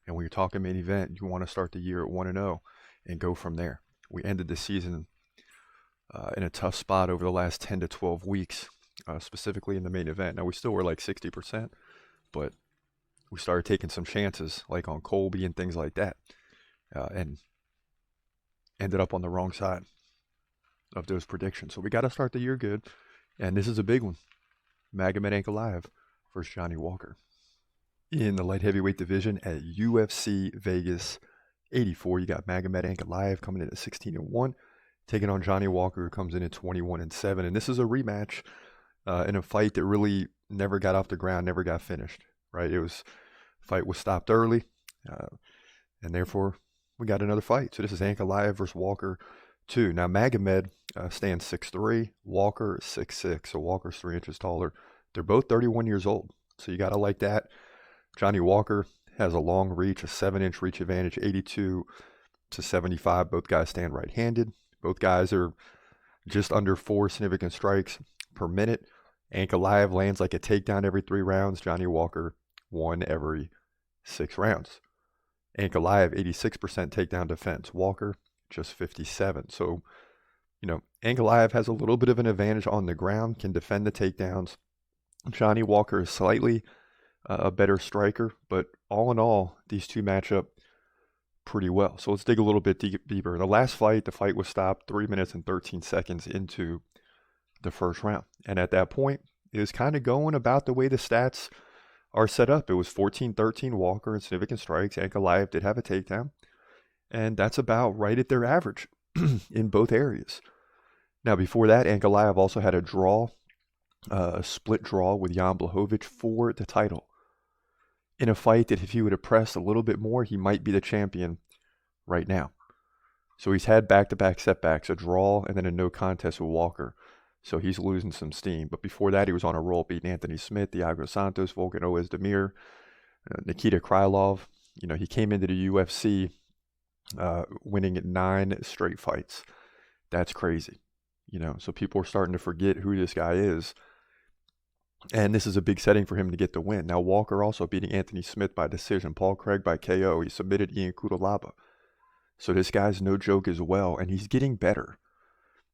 And when you're talking main event, you want to start the year at 1-0 and go from there. We ended the season in a tough spot over the last 10 to 12 weeks, specifically in the main event. Now, we still were like 60%, but we started taking some chances, like on Colby and things like that, and ended up on the wrong side of those predictions. So we got to start the year good, and this is a big one. Magomed Ankalaev versus Johnny Walker. In the light heavyweight division at UFC Vegas 84, you got Magomed Ankalaev coming in at 16-1, taking on Johnny Walker, who comes in at 21-7. And this is a rematch in a fight that really never got off the ground, never got finished, right? Fight was stopped early, and therefore we got another fight. So this is Ankalaev versus Walker 2. Now, Magomed stands 6'3", Walker is 6'6", so Walker's 3 inches taller. They're both 31 years old, so you got to like that. Johnny Walker has a long reach, a 7-inch reach advantage, 82 to 75. Both guys stand right-handed. Both guys are just under 4 significant strikes per minute. Ankalaev lands like a takedown every 3 rounds. Johnny Walker, 1 every 6 rounds. Ankalaev, 86% takedown defense. Walker, just 57. So, Ankalaev has a little bit of an advantage on the ground, can defend the takedowns. Johnny Walker is slightly a better striker, but all in all, these two match up pretty well. So let's dig a little bit deeper. In the last fight, the fight was stopped 3 minutes and 13 seconds into the first round. And at that point, it was kind of going about the way the stats are set up. It was 14-13 Walker in significant strikes. Ankalaev did have a takedown, and that's about right at their average in both areas. Now, before that, Ankalaev also had a draw, a split draw with Jan Blachowicz for the title, in a fight that if he would have pressed a little bit more, he might be the champion right now. So he's had back-to-back setbacks, a draw and then a no contest with Walker. So he's losing some steam. But before that, he was on a roll, beating Anthony Smith, Thiago Santos, Volkan Oezdemir, Nikita Krylov. He came into the UFC winning 9 straight fights. That's crazy. So people are starting to forget who this guy is. And this is a big setting for him to get the win. Now, Walker also beating Anthony Smith by decision, Paul Craig by KO. He submitted Ian Kudalaba. So this guy's no joke as well, and he's getting better.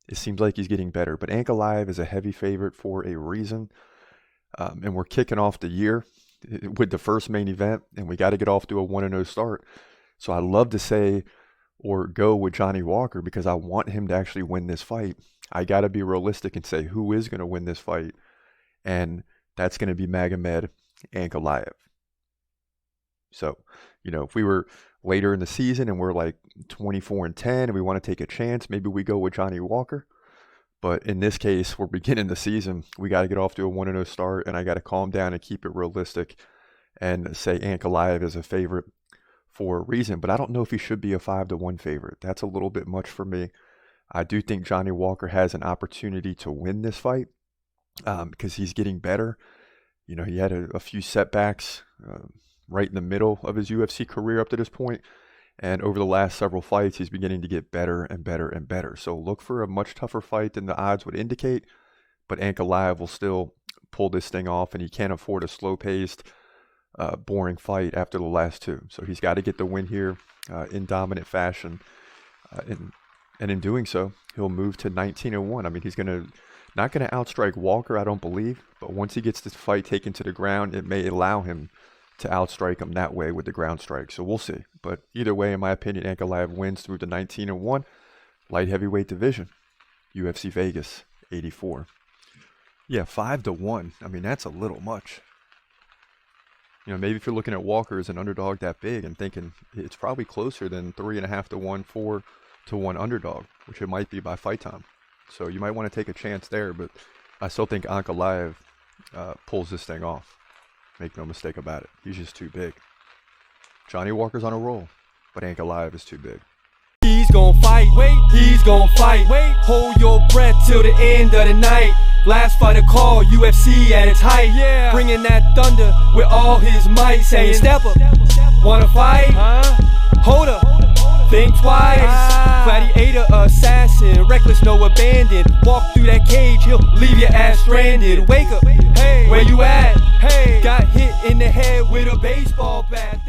It seems like he's getting better. But Ankalaev is a heavy favorite for a reason. And we're kicking off the year with the first main event, and we got to get off to a 1-0 start. So I love to say or go with Johnny Walker because I want him to actually win this fight. I got to be realistic and say who is going to win this fight. And that's going to be Magomed Ankalaev. So, if we were later in the season and we're like 24-10 and we want to take a chance, maybe we go with Johnny Walker. But in this case, we're beginning the season. We got to get off to a 1-0 start, and I got to calm down and keep it realistic and say Ankalaev is a favorite for a reason. But I don't know if he should be a 5-1 favorite. That's a little bit much for me. I do think Johnny Walker has an opportunity to win this fight. Because he's getting better. He had a few setbacks right in the middle of his UFC career up to this point. And over the last several fights, he's beginning to get better and better and better. So look for a much tougher fight than the odds would indicate. But Ankalaev will still pull this thing off, and he can't afford a slow-paced, boring fight after the last 2. So he's got to get the win here in dominant fashion. And in doing so, he'll move to 19-1. I mean, he's not going to outstrike Walker, I don't believe, but once he gets this fight taken to the ground, it may allow him to outstrike him that way with the ground strike. So we'll see. But either way, in my opinion, Ankalaev wins through the 19-1 light heavyweight division, UFC Vegas 84. Yeah, 5-1. I mean, that's a little much. Maybe if you're looking at Walker as an underdog that big and thinking it's probably closer than 3.5-1, 4-1 underdog, which it might be by fight time. So you might want to take a chance there, but I still think Ankalaev pulls this thing off. Make no mistake about it. He's just too big. Johnny Walker's on a roll, but Ankalaev is too big. He's gon' fight, wait, he's gon' fight, wait. Hold your breath till the end of the night. Last fight of call, UFC at its height. Yeah. Bringing that thunder with all his might. Saying, step up, wanna fight? Hold up. Think twice. Gladiator, assassin, reckless, no abandon. Walk through that cage, he'll leave your ass stranded. Wake up, hey, where you at? Hey, got hit in the head with a baseball bat.